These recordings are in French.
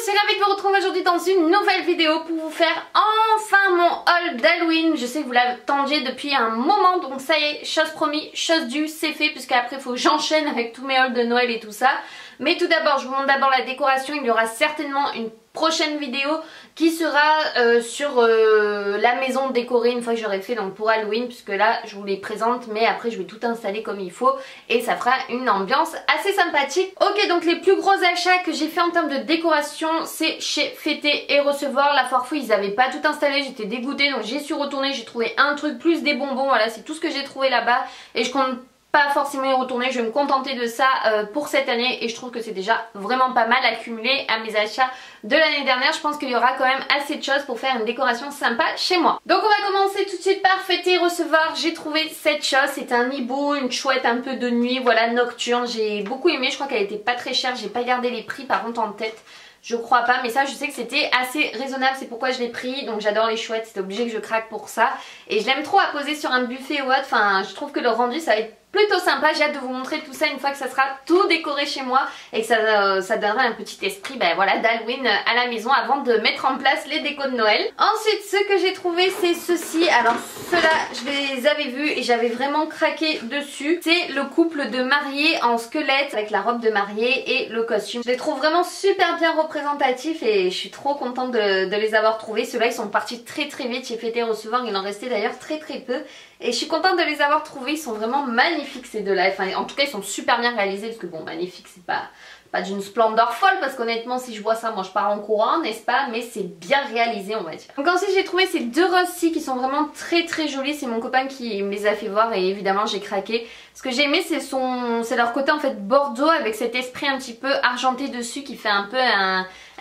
je suis ravie de vous retrouver aujourd'hui dans une nouvelle vidéo pour vous faire enfin mon haul d'Halloween. Je sais que vous l'attendiez depuis un moment, donc ça y est, chose promis, chose due, c'est fait, puisque après il faut que j'enchaîne avec tous mes hauls de Noël et tout ça. Mais tout d'abord, je vous montre d'abord la décoration. Il y aura certainement une prochaine vidéo qui sera sur la maison décorée une fois que j'aurai fait donc pour Halloween, puisque là je vous les présente mais après je vais tout installer comme il faut et ça fera une ambiance assez sympathique. Ok, donc les plus gros achats que j'ai fait en termes de décoration, c'est chez Fêter et Recevoir. La foire fouille, ils avaient pas tout installé, j'étais dégoûtée, donc j'y suis retournée, j'ai trouvé un truc plus des bonbons, voilà, c'est tout ce que j'ai trouvé là-bas et je compte pas forcément y retourner, je vais me contenter de ça pour cette année et je trouve que c'est déjà vraiment pas mal accumulé à mes achats de l'année dernière. Je pense qu'il y aura quand même assez de choses pour faire une décoration sympa chez moi. Donc on va commencer tout de suite par Fêter et Recevoir. J'ai trouvé cette chose, c'est un hibou, une chouette un peu de nuit, voilà, nocturne. J'ai beaucoup aimé, je crois qu'elle était pas très chère, j'ai pas gardé les prix par contre en tête. Je crois pas, mais ça je sais que c'était assez raisonnable, c'est pourquoi je l'ai pris. Donc j'adore les chouettes, c'était obligé que je craque pour ça. Et je l'aime trop à poser sur un buffet ou autre, enfin je trouve que le rendu ça va être plutôt sympa. J'ai hâte de vous montrer tout ça une fois que ça sera tout décoré chez moi et que ça donnera un petit esprit voilà, d'Halloween à la maison avant de mettre en place les décos de Noël. Ensuite ce que j'ai trouvé c'est ceci. Alors ceux-là je les avais vus et j'avais vraiment craqué dessus. C'est le couple de mariés en squelette avec la robe de mariée et le costume. Je les trouve vraiment super bien représentatifs et je suis trop contente de les avoir trouvés. Ceux-là ils sont partis très vite chez Fêter et Recevoir, il en restait d'ailleurs très peu. Et je suis contente de les avoir trouvés, ils sont vraiment magnifiques ces deux-là. Enfin, en tout cas, ils sont super bien réalisés parce que bon, magnifique, c'est pas d'une splendeur folle parce qu'honnêtement, si je vois ça, moi je pars en courant, n'est-ce pas? Mais c'est bien réalisé, on va dire. Donc ensuite, j'ai trouvé ces deux roses-ci qui sont vraiment très jolis. C'est mon copain qui me les a fait voir et évidemment, j'ai craqué. Ce que j'ai aimé, c'est leur côté en fait bordeaux avec cet esprit un petit peu argenté dessus qui fait un peu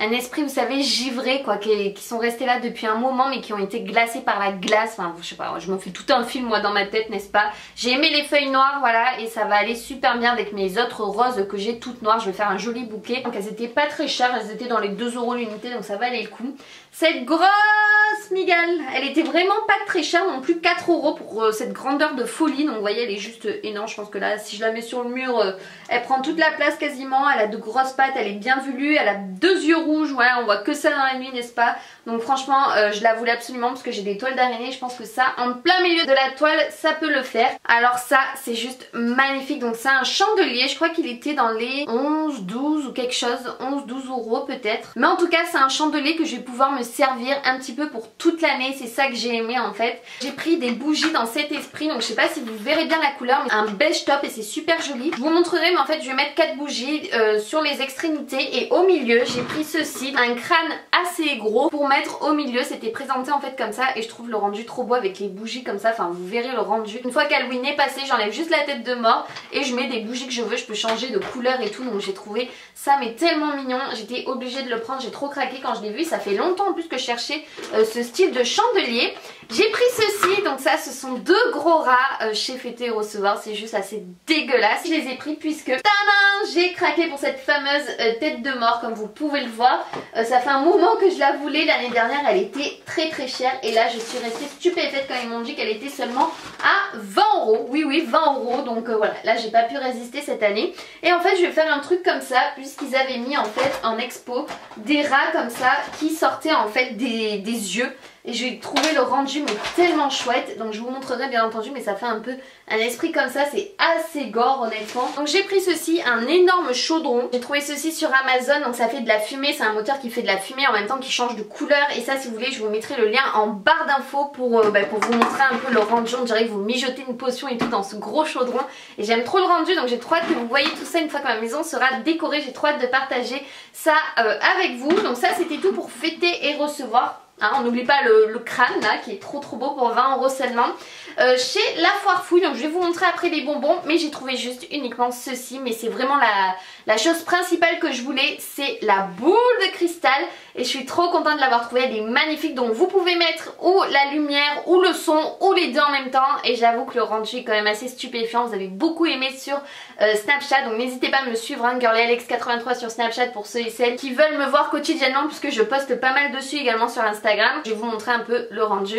un esprit, vous savez, givré quoi, qui sont restés là depuis un moment mais qui ont été glacés par la glace. Enfin, je sais pas, je me fais tout un film moi dans ma tête, n'est-ce pas? J'ai aimé les feuilles noires, voilà, et ça va aller super bien avec mes autres roses que j'ai toutes noires. Je vais faire un joli bouquet. Donc elles étaient pas très chères, elles étaient dans les 2 € l'unité, donc ça valait le coup. Cette grosse migale, elle était vraiment pas très chère non plus, 4 € pour cette grandeur de folie. Donc vous voyez, elle est juste énorme. Je pense que là, si je la mets sur le mur, elle prend toute la place quasiment. Elle a de grosses pattes, elle est bien velue, elle a 2 yeux rouges, voilà, on voit que ça dans la nuit, n'est-ce pas? Donc franchement, je la voulais absolument parce que j'ai des toiles d'araignée. Je pense que ça, en plein milieu de la toile, ça peut le faire. Alors ça, c'est juste magnifique. Donc c'est un chandelier, je crois qu'il était dans les 11, 12 ou quelque chose, 11, 12 € peut-être. Mais en tout cas, c'est un chandelier que je vais pouvoir me servir un petit peu pour toute l'année. C'est ça que j'ai aimé en fait. J'ai pris des bougies dans cet esprit, donc je sais pas si vous verrez bien la couleur, mais un beige top et c'est super joli. Je vous montrerai, mais en fait je vais mettre 4 bougies sur les extrémités et au milieu j'ai pris ceci, un crâne assez gros pour mettre au milieu. C'était présenté en fait comme ça et je trouve le rendu trop beau avec les bougies comme ça. Enfin vous verrez le rendu. Une fois qu'Halloween est passé, j'enlève juste la tête de mort et je mets des bougies que je veux. Je peux changer de couleur et tout, donc j'ai trouvé ça mais tellement mignon. J'étais obligée de le prendre, j'ai trop craqué quand je l'ai vu. Ça fait longtemps en plus que je cherchais ce style de chandelier. J'ai pris ceci, donc ça ce sont 2 gros rats chez Fêter et Recevoir, c'est juste assez dégueulasse. Je les ai pris puisque tadam, j'ai craqué pour cette fameuse tête de mort comme vous pouvez le voir. Ça fait un moment que je la voulais, l'année dernière elle était très chère et là je suis restée stupéfaite quand ils m'ont dit qu'elle était seulement à 20 €. Oui 20 €, donc voilà, là j'ai pas pu résister cette année. Et en fait je vais faire un truc comme ça puisqu'ils avaient mis en fait en expo des rats comme ça qui sortaient en fait des yeux. Et j'ai trouvé le rendu mais tellement chouette. Donc je vous montrerai bien entendu, mais ça fait un peu un esprit comme ça, c'est assez gore honnêtement. Donc j'ai pris ceci, un énorme chaudron. J'ai trouvé ceci sur Amazon, donc ça fait de la fumée. C'est un moteur qui fait de la fumée en même temps qui change de couleur. Et ça si vous voulez je vous mettrai le lien en barre d'infos pour vous montrer un peu le rendu. On dirait que vous mijotez une potion et tout dans ce gros chaudron. Et j'aime trop le rendu, donc j'ai trop hâte que vous voyez tout ça une fois que ma maison sera décorée. J'ai trop hâte de partager ça avec vous. Donc ça c'était tout pour Fêter et Recevoir. Hein, on n'oublie pas le crâne là qui est trop beau pour 20 € seulement. Chez la foire fouille, donc je vais vous montrer après les bonbons, mais j'ai trouvé juste uniquement ceci. Mais c'est vraiment la chose principale que je voulais, c'est la boule de cristal. Et je suis trop contente de l'avoir trouvée, elle est magnifique. Donc vous pouvez mettre ou la lumière ou le son ou les deux en même temps. Et j'avoue que le rendu est quand même assez stupéfiant. Vous avez beaucoup aimé sur Snapchat, donc n'hésitez pas à me suivre, hein, girlyalex83 sur Snapchat pour ceux et celles qui veulent me voir quotidiennement, puisque je poste pas mal dessus également sur Instagram. Je vais vous montrer un peu le rendu.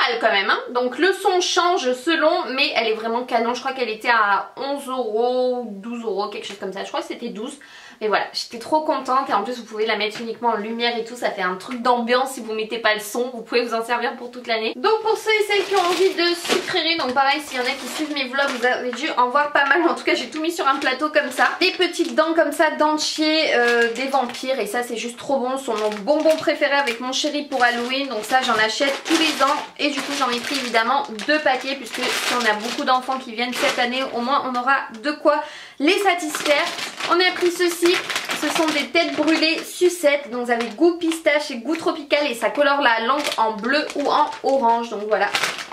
mal quand même hein. Donc le son change selon, mais elle est vraiment canon. Je crois qu'elle était à 11 €, 12 €, quelque chose comme ça. Je crois que c'était 12. Mais voilà, j'étais trop contente et en plus vous pouvez la mettre uniquement en lumière et tout, ça fait un truc d'ambiance. Si vous mettez pas le son, vous pouvez vous en servir pour toute l'année. Donc pour ceux et celles qui ont envie de sucreries, donc pareil s'il y en a qui suivent mes vlogs, vous avez dû en voir pas mal. En tout cas j'ai tout mis sur un plateau comme ça. Des petites dents comme ça, dentiers des vampires, et ça c'est juste trop bon. Ce sont nos bonbons préférés avec mon chéri pour Halloween. Donc ça j'en achète tous les ans et du coup j'en ai pris évidemment 2 paquets, puisque si on a beaucoup d'enfants qui viennent cette année, au moins on aura de quoi les satisfaire. On a pris ceci, ce sont des têtes brûlées sucettes, donc vous avez goût pistache et goût tropical, et ça colore la langue en bleu ou en orange. Donc voilà,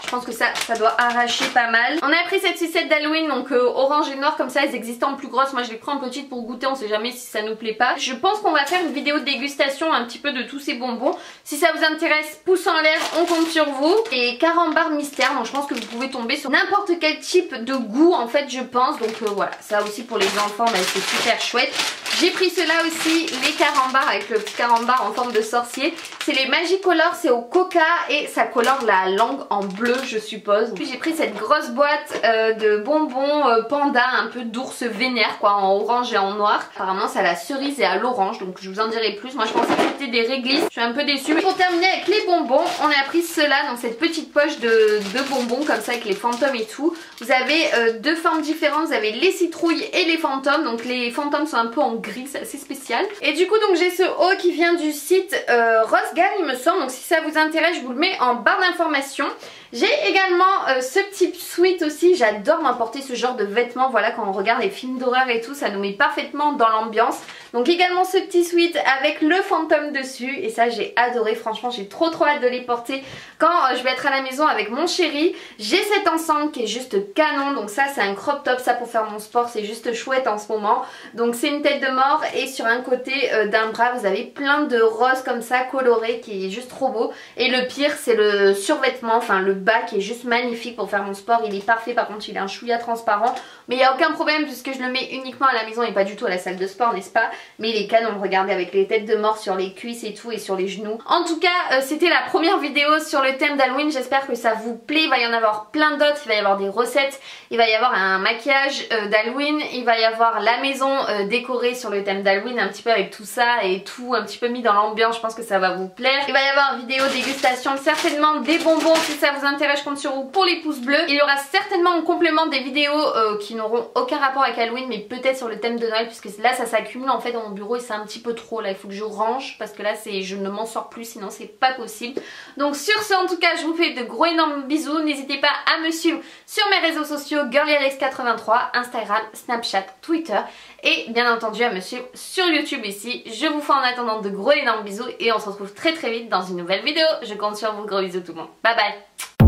je pense que ça doit arracher pas mal. On a pris cette sucette d'Halloween, donc orange et noir comme ça, elles existent en plus grosses. Moi je les prends en petite pour goûter, on sait jamais si ça nous plaît pas. Je pense qu'on va faire une vidéo de dégustation un petit peu de tous ces bonbons. Si ça vous intéresse, pouce en l'air, on compte sur vous. Et carambar mystère, donc je pense que vous pouvez tomber sur n'importe quel type de goût en fait, je pense. Donc voilà, ça aussi pour les enfants, bah, c'est super chouette. J'ai pris ceux-là aussi, les carambars avec le petit carambar en forme de sorcier. C'est les Magicolor, c'est au coca et ça colore la langue en bleu je suppose. Puis j'ai pris cette grosse boîte de bonbons panda, un peu d'ours vénère quoi, en orange et en noir. Apparemment c'est à la cerise et à l'orange, donc je vous en dirai plus. Moi je pensais que c'était des réglisses, je suis un peu déçue. Pour terminer avec les bonbons, on a pris ceux-là, donc cette petite poche de bonbons comme ça avec les fantômes et tout. Vous avez deux formes différentes, vous avez les citrouilles et les fantômes. Donc les fantômes sont un peu en gris, c'est assez spécial. Et du coup donc j'ai ce haut qui vient du site Rosgan il me semble, donc si ça vous intéresse je vous le mets en barre d'informations. J'ai également ce petit sweat aussi, j'adore m'apporter ce genre de vêtements, voilà, quand on regarde les films d'horreur et tout, ça nous met parfaitement dans l'ambiance. Donc également ce petit sweat avec le fantôme dessus, et ça j'ai adoré, franchement j'ai trop hâte de les porter quand je vais être à la maison avec mon chéri. J'ai cet ensemble qui est juste canon, donc ça c'est un crop top, ça pour faire mon sport c'est juste chouette en ce moment. Donc c'est une tête de mort et sur un côté d'un bras vous avez plein de roses comme ça colorées qui est juste trop beau. Et le pire c'est le survêtement, enfin le bas qui est juste magnifique pour faire mon sport, il est parfait, par contre il est un chouïa transparent mais il n'y a aucun problème puisque je le mets uniquement à la maison et pas du tout à la salle de sport, n'est-ce pas? Mais il est canon, regardez, avec les têtes de mort sur les cuisses et tout et sur les genoux. En tout cas c'était la première vidéo sur le thème d'Halloween, j'espère que ça vous plaît. Il va y en avoir plein d'autres, il va y avoir des recettes, il va y avoir un maquillage d'Halloween, il va y avoir la maison décorée sur le thème d'Halloween, un petit peu avec tout ça et tout un petit peu mis dans l'ambiance, je pense que ça va vous plaire. Il va y avoir une vidéo dégustation, certainement des bonbons, si ça vous intéresse je compte sur vous pour les pouces bleus. Il y aura certainement en complément des vidéos qui n'auront aucun rapport avec Halloween mais peut-être sur le thème de Noël, puisque là ça s'accumule en fait dans mon bureau et c'est un petit peu trop là, il faut que je range parce que là je ne m'en sors plus sinon c'est pas possible. Donc sur ce en tout cas je vous fais de gros énormes bisous, n'hésitez pas à me suivre sur mes réseaux sociaux girlyalex83, Instagram, Snapchat, Twitter et bien entendu à me suivre sur YouTube ici. Je vous fais en attendant de gros énormes bisous et on se retrouve très vite dans une nouvelle vidéo. Je compte sur vous, gros bisous tout le monde, bye bye.